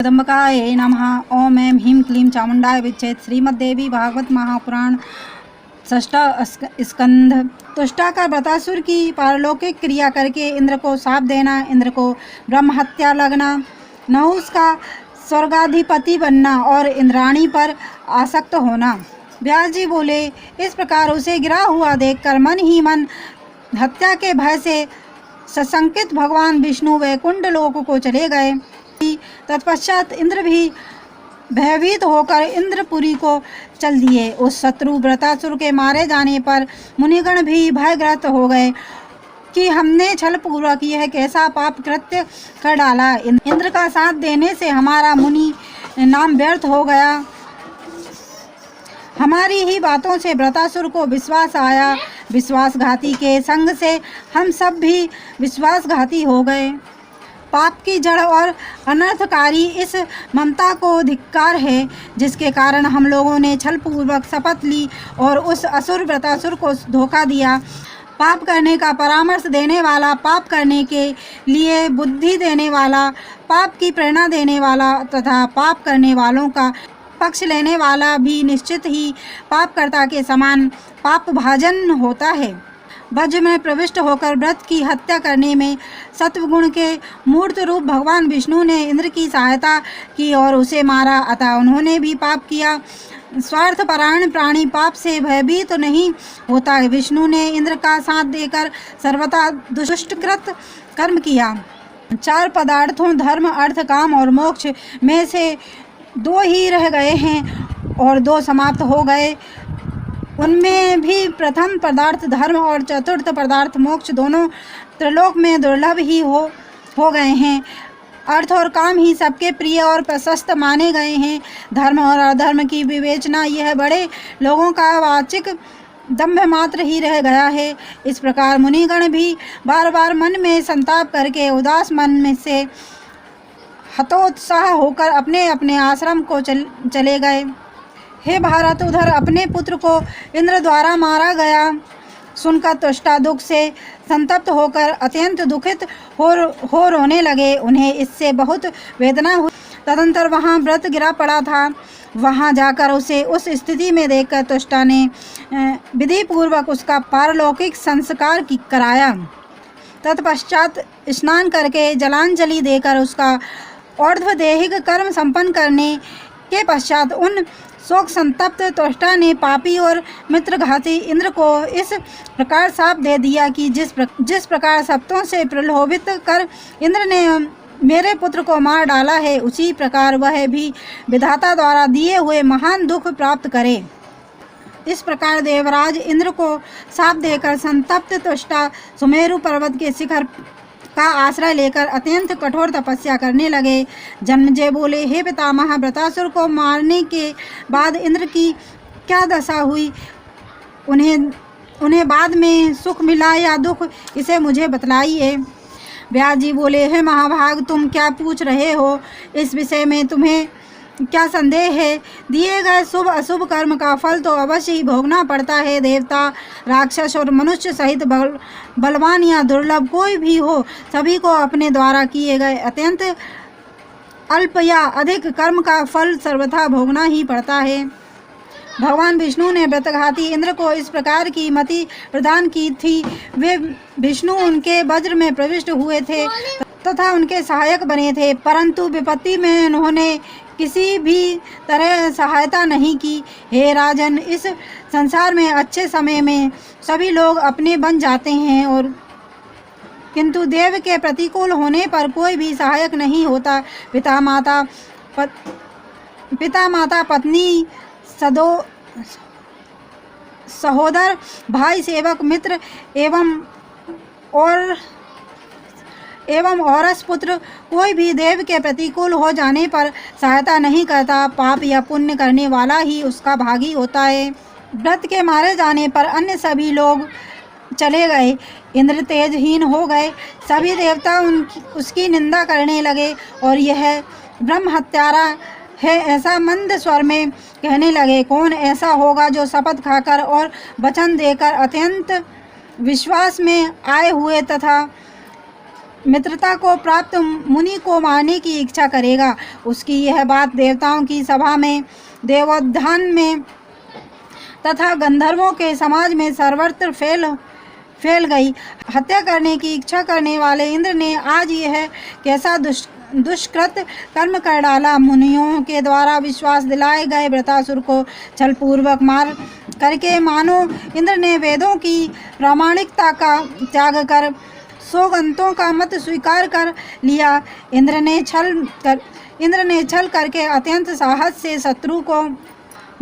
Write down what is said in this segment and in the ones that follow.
जगदम्बिकायै नमः। ओम ऐं ह्रीं क्लीं चामुण्डाय विच्चे। श्रीमद्देवी भागवत महापुराण षष्ठ स्कंध। तुष्टाकर व्रतासुर की पारलौकिक क्रिया करके इंद्र को शाप देना, इंद्र को ब्रह्म हत्या लगना, नहुस का स्वर्गाधिपति बनना और इंद्राणी पर आसक्त होना। व्यास जी बोले, इस प्रकार उसे गिरा हुआ देखकर मन ही मन हत्या के भय से सशंकित भगवान विष्णु वैकुंठ लोक को चले गए। तत्पश्चात इंद्र भी भयभीत होकर इंद्रपुरी को चल दिए। उस शत्रु व्रतासुर के मारे जाने पर मुनिगण भी भयग्रस्त हो गए कि हमने छलपूर्वक यह कैसा पाप कृत्य कर डाला। इंद्र का साथ देने से हमारा मुनि नाम व्यर्थ हो गया। हमारी ही बातों से व्रतासुर को विश्वास आया। विश्वासघाती के संग से हम सब भी विश्वासघाती हो गए। पाप की जड़ और अनर्थकारी इस ममता को धिक्कार है, जिसके कारण हम लोगों ने छलपूर्वक शपथ ली और उस असुर व्रतासुर को धोखा दिया। पाप करने का परामर्श देने वाला, पाप करने के लिए बुद्धि देने वाला, पाप की प्रेरणा देने वाला तथा पाप करने वालों का पक्ष लेने वाला भी निश्चित ही पापकर्ता के समान पापभाजन होता है। ब्रज में प्रविष्ट होकर व्रत की हत्या करने में सत्वगुण के मूर्त रूप भगवान विष्णु ने इंद्र की सहायता की और उसे मारा, अतः उन्होंने भी पाप किया। स्वार्थपरायण प्राणी पाप से भयभीत तो नहीं होता है। विष्णु ने इंद्र का साथ देकर सर्वथा दुष्कृत कर्म किया। 4 पदार्थों धर्म, अर्थ, काम और मोक्ष में से 2 ही रह गए हैं और 2 समाप्त हो गए। उनमें भी प्रथम पदार्थ धर्म और चतुर्थ पदार्थ मोक्ष दोनों त्रिलोक में दुर्लभ ही हो गए हैं। अर्थ और काम ही सबके प्रिय और प्रशस्त माने गए हैं। धर्म और अधर्म की विवेचना यह बड़े लोगों का वाचिक दंभ मात्र ही रह गया है। इस प्रकार मुनिगण भी बार बार मन में संताप करके उदास मन में से हतोत्साह होकर अपने अपने आश्रम को चले गए। हे भारत, उधर अपने पुत्र को इंद्र द्वारा मारा गया सुनकर तुष्टा दुख से संतप्त होकर अत्यंत दुखित हो रोने लगे। उन्हें इससे बहुत वेदना हुई। तदंतर वहाँ व्रत गिरा पड़ा था। वहाँ जाकर उसे उस स्थिति में देखकर तुष्टा ने विधि पूर्वक उसका पारलौकिक संस्कार कराया। तत्पश्चात स्नान करके जलांजलि देकर उसका और्ध्वदेहिक कर्म संपन्न करने के पश्चात उन शोक संतप्त तुष्टा ने पापी और मित्रघाती इंद्र को इस प्रकार शाप दे दिया कि जिस प्रकार शब्दों से प्रलोभित कर इंद्र ने मेरे पुत्र को मार डाला है, उसी प्रकार वह भी विधाता द्वारा दिए हुए महान दुख प्राप्त करे। इस प्रकार देवराज इंद्र को शाप देकर संतप्त तुष्टा सुमेरु पर्वत के शिखर का आश्रय लेकर अत्यंत कठोर तपस्या करने लगे। जन्मेजय बोले, हे पितामह, व्रतासुर को मारने के बाद इंद्र की क्या दशा हुई? उन्हें बाद में सुख मिला या दुख, इसे मुझे बतलाइए। व्यास जी बोले, हे महाभाग, तुम क्या पूछ रहे हो? इस विषय में तुम्हें क्या संदेह है? दिए गए शुभ अशुभ कर्म का फल तो अवश्य ही भोगना पड़ता है। देवता, राक्षस और मनुष्य सहित बलवान या दुर्लभ कोई भी हो, सभी को अपने द्वारा किए गए अत्यंत अल्प या अधिक कर्म का फल सर्वथा भोगना ही पड़ता है। भगवान विष्णु ने व्रतघाती इंद्र को इस प्रकार की मति प्रदान की थी। वे विष्णु उनके वज्र में प्रविष्ट हुए थे तथा उनके सहायक बने थे, परंतु विपत्ति में उन्होंने किसी भी तरह सहायता नहीं की। हे राजन, इस संसार में अच्छे समय में सभी लोग अपने बन जाते हैं और किंतु देव के प्रतिकूल होने पर कोई भी सहायक नहीं होता। पिता माता पत्नी सहोदर भाई सेवक मित्र एवं औरस पुत्र कोई भी देव के प्रतिकूल हो जाने पर सहायता नहीं करता। पाप या पुण्य करने वाला ही उसका भागी होता है। व्रत के मारे जाने पर अन्य सभी लोग चले गए। इंद्र तेजहीन हो गए। सभी देवता उसकी निंदा करने लगे और यह ब्रह्म हत्यारा है ऐसा मंद स्वर में कहने लगे। कौन ऐसा होगा जो शपथ खाकर और वचन देकर अत्यंत विश्वास में आए हुए तथा मित्रता को प्राप्त मुनि को मारने की इच्छा करेगा। उसकी यह बात देवताओं की सभा में, देवोद्यान में तथा गंधर्वों के समाज में सर्वत्र फैल गई। हत्या करने की इच्छा करने वाले इंद्र ने आज यह कैसा दुष्कृत कर्म कर डाला। मुनियों के द्वारा विश्वास दिलाए गए वृत्रासुर को छलपूर्वक मार करके मानो इंद्र ने वेदों की प्रामाणिकता का त्याग कर सौगंधों का मत स्वीकार कर लिया। इंद्र ने छल करके अत्यंत साहस से शत्रु को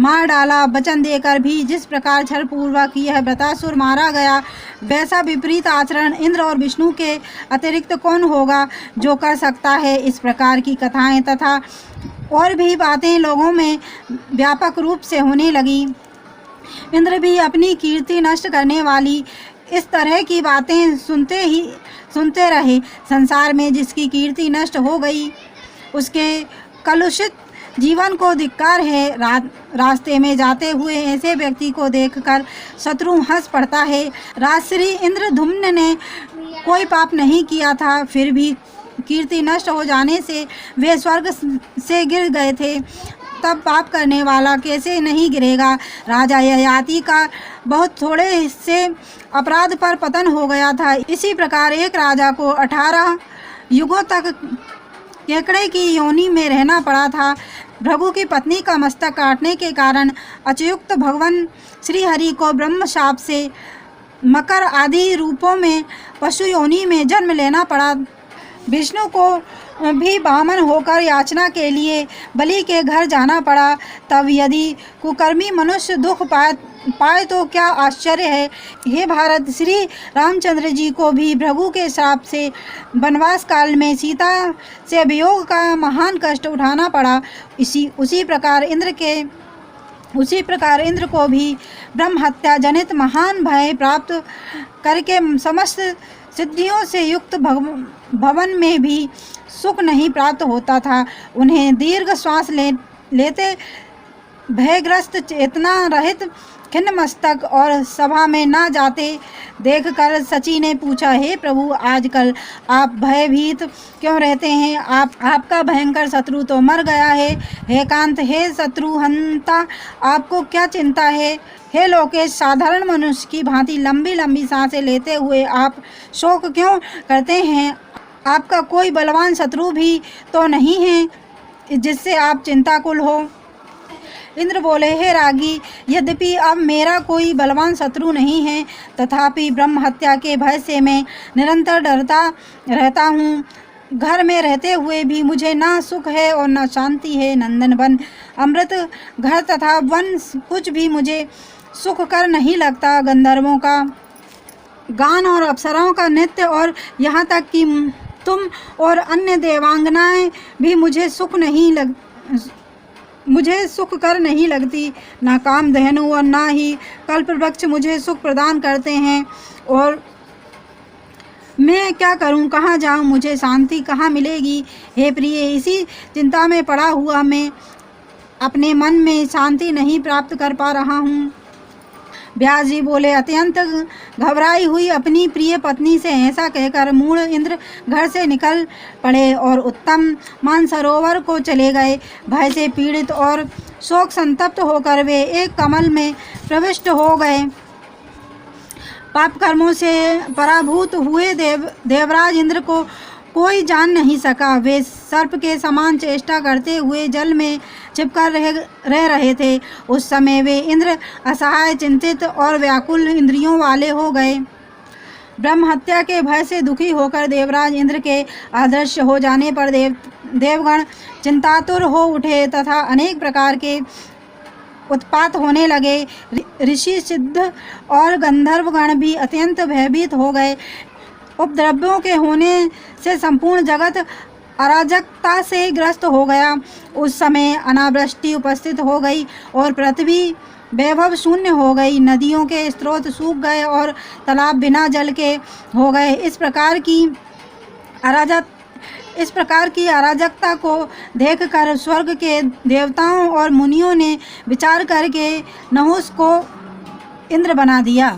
मार डाला। वचन देकर भी जिस प्रकार छलपूर्वक यह वृत्रासुर मारा गया, वैसा विपरीत आचरण इंद्र और विष्णु के अतिरिक्त कौन होगा जो कर सकता है। इस प्रकार की कथाएं तथा और भी बातें लोगों में व्यापक रूप से होने लगी। इंद्र भी अपनी कीर्ति नष्ट करने वाली इस तरह की बातें सुनते रहे। संसार में जिसकी कीर्ति नष्ट हो गई, उसके कलुषित जीवन को धिक्कार है। रास्ते में जाते हुए ऐसे व्यक्ति को देखकर शत्रु हंस पड़ता है। राजश्री इंद्रधुम्न ने कोई पाप नहीं किया था, फिर भी कीर्ति नष्ट हो जाने से वे स्वर्ग से गिर गए थे। तब पाप करने वाला कैसे नहीं गिरेगा। राजा ययाति का बहुत थोड़े हिस्से अपराध पर पतन हो गया था। इसी प्रकार एक राजा को 18 युगों तक केकड़े की योनि में रहना पड़ा था। भृगु की पत्नी का मस्तक काटने के कारण अचयुक्त भगवान श्री हरि को ब्रह्म शाप से मकर आदि रूपों में पशु योनि में जन्म लेना पड़ा। विष्णु को भी वामन होकर याचना के लिए बलि के घर जाना पड़ा। तब यदि कुकर्मी मनुष्य दुख पाए तो क्या आश्चर्य है। हे भारत, श्री रामचंद्र जी को भी भृगु के श्राप से वनवास काल में सीता से वियोग का महान कष्ट उठाना पड़ा। उसी प्रकार इंद्र को भी ब्रह्म हत्या जनित महान भय प्राप्त करके समस्त सिद्धियों से युक्त भवन में भी सुख नहीं प्राप्त होता था। उन्हें दीर्घ श्वास लेते भयग्रस्त चेतना रहित खिन्न मस्तक और सभा में न जाते देखकर सची ने पूछा, हे प्रभु, आजकल आप भयभीत क्यों रहते हैं? आपका भयंकर शत्रु तो मर गया है। हे कांत, हे शत्रुहंता, आपको क्या चिंता है? हे लोकेश, साधारण मनुष्य की भांति लंबी लंबी सांसें लेते हुए आप शोक क्यों करते हैं? आपका कोई बलवान शत्रु भी तो नहीं है जिससे आप चिंताकुल हो। इंद्र बोले, हे रागी, यद्यपि अब मेरा कोई बलवान शत्रु नहीं है, तथापि ब्रह्म हत्या के भय से मैं निरंतर डरता रहता हूँ। घर में रहते हुए भी मुझे ना सुख है और ना शांति है। नंदन वन, अमृत घर तथा वन कुछ भी मुझे सुख कर नहीं लगता। गंधर्वों का गान और अप्सराओं का नृत्य और यहाँ तक कि तुम और अन्य देवांगनाएं भी मुझे सुख कर नहीं लगती। ना कामधेनु और ना ही कल्पवृक्ष मुझे सुख प्रदान करते हैं। और मैं क्या करूं, कहाँ जाऊं, मुझे शांति कहाँ मिलेगी? हे प्रिय, इसी चिंता में पड़ा हुआ मैं अपने मन में शांति नहीं प्राप्त कर पा रहा हूँ। व्यास जी बोले, अत्यंत घबराई हुई अपनी प्रिय पत्नी से ऐसा कहकर मूढ़ इंद्र घर से निकल पड़े और उत्तम मानसरोवर को चले गए। भय से पीड़ित और शोक संतप्त होकर वे एक कमल में प्रविष्ट हो गए। पाप कर्मों से पराभूत हुए देवराज इंद्र को कोई जान नहीं सका। वे सर्प के समान चेष्टा करते हुए जल में चिपकर रह रहे थे। उस समय वे इंद्र असहाय, चिंतित और व्याकुल इंद्रियों वाले हो गए। ब्रह्म हत्या के भय से दुखी होकर देवराज इंद्र के अदृश्य हो जाने पर देवगण चिंतातुर हो उठे तथा अनेक प्रकार के उत्पात होने लगे। ऋषि, सिद्ध और गंधर्वगण भी अत्यंत भयभीत हो गए। उपद्रव्यों के होने से संपूर्ण जगत अराजकता से ग्रस्त हो गया। उस समय अनावृष्टि उपस्थित हो गई और पृथ्वी वैभव शून्य हो गई। नदियों के स्रोत सूख गए और तालाब बिना जल के हो गए। इस प्रकार की अराजकता को देखकर स्वर्ग के देवताओं और मुनियों ने विचार करके नहुस को इंद्र बना दिया।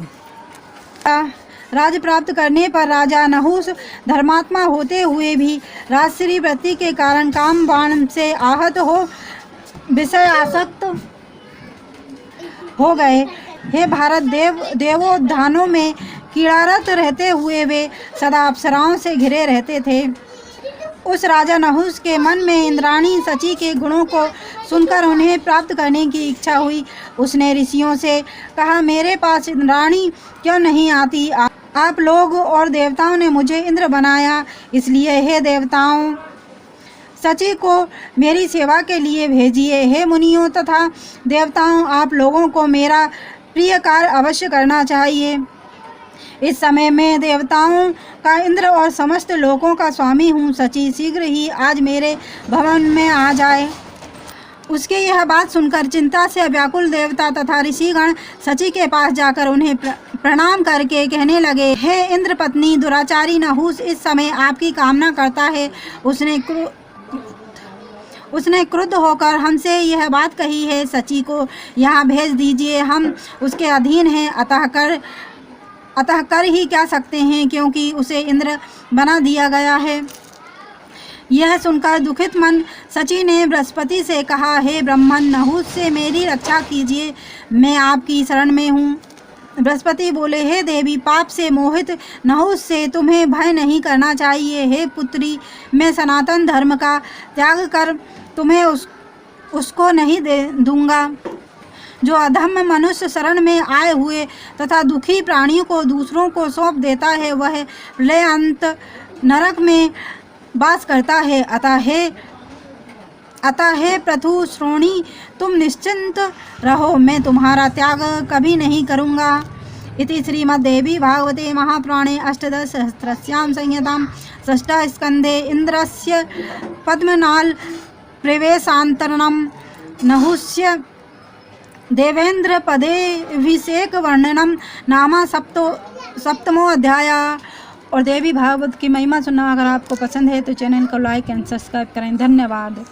राज्य प्राप्त करने पर राजा नहुस धर्मात्मा होते हुए भी राजश्री वृत्ति के कारण काम बाण से आहत हो विषय आसक्त हो गए। हे भारत, देवोद्यानों में कीड़ारत रहते हुए वे सदा अप्सराओं से घिरे रहते थे। उस राजा नहुस के मन में इंद्राणी सची के गुणों को सुनकर उन्हें प्राप्त करने की इच्छा हुई। उसने ऋषियों से कहा, मेरे पास इंद्राणी क्यों नहीं आती? आप लोग और देवताओं ने मुझे इंद्र बनाया, इसलिए हे देवताओं, सची को मेरी सेवा के लिए भेजिए। हे मुनियों तथा देवताओं, आप लोगों को मेरा प्रिय कार्य अवश्य करना चाहिए। इस समय मैं देवताओं का इंद्र और समस्त लोकों का स्वामी हूँ। सची शीघ्र ही आज मेरे भवन में आ जाए। उसके यह बात सुनकर चिंता से व्याकुल देवता तथा ऋषिगण सची के पास जाकर उन्हें प्रणाम करके कहने लगे, हे इंद्र पत्नी, दुराचारी नहुस इस समय आपकी कामना करता है। उसने क्रुद्ध होकर हमसे यह बात कही है। सची को यहाँ भेज दीजिए, हम उसके अधीन हैं। अतः कर ही क्या सकते हैं, क्योंकि उसे इंद्र बना दिया गया है। यह सुनकर दुखित मन सची ने बृहस्पति से कहा, हे ब्रह्मन, नहुस से मेरी रक्षा कीजिए, मैं आपकी शरण में हूँ। बृहस्पति बोले, हे देवी, पाप से मोहित नहुस से तुम्हें भय नहीं करना चाहिए। हे पुत्री, मैं सनातन धर्म का त्याग कर तुम्हें उसको नहीं दे दूंगा। जो अधम मनुष्य शरण में आए हुए तथा दुखी प्राणियों को दूसरों को सौंप देता है, वह प्रलय अंत नरक में वास करता है। अतः हे पृथु श्रोणी, तुम निश्चिंत रहो, मैं तुम्हारा त्याग कभी नहीं करूँगा। इति श्रीमद्देवी भागवते महापुराणे अष्टादशसहस्रस्यां संहितां षष्ठः स्कन्धे इन्द्रस्य पद्मनाल प्रवेशान्तरणं नहुस्य देवेंद्र पदेभिषेक वर्णनम नामा सप्तमो अध्याय। और देवी भागवत की महिमा सुनना अगर आपको पसंद है तो चैनल को लाइक एंड सब्सक्राइब करें। धन्यवाद।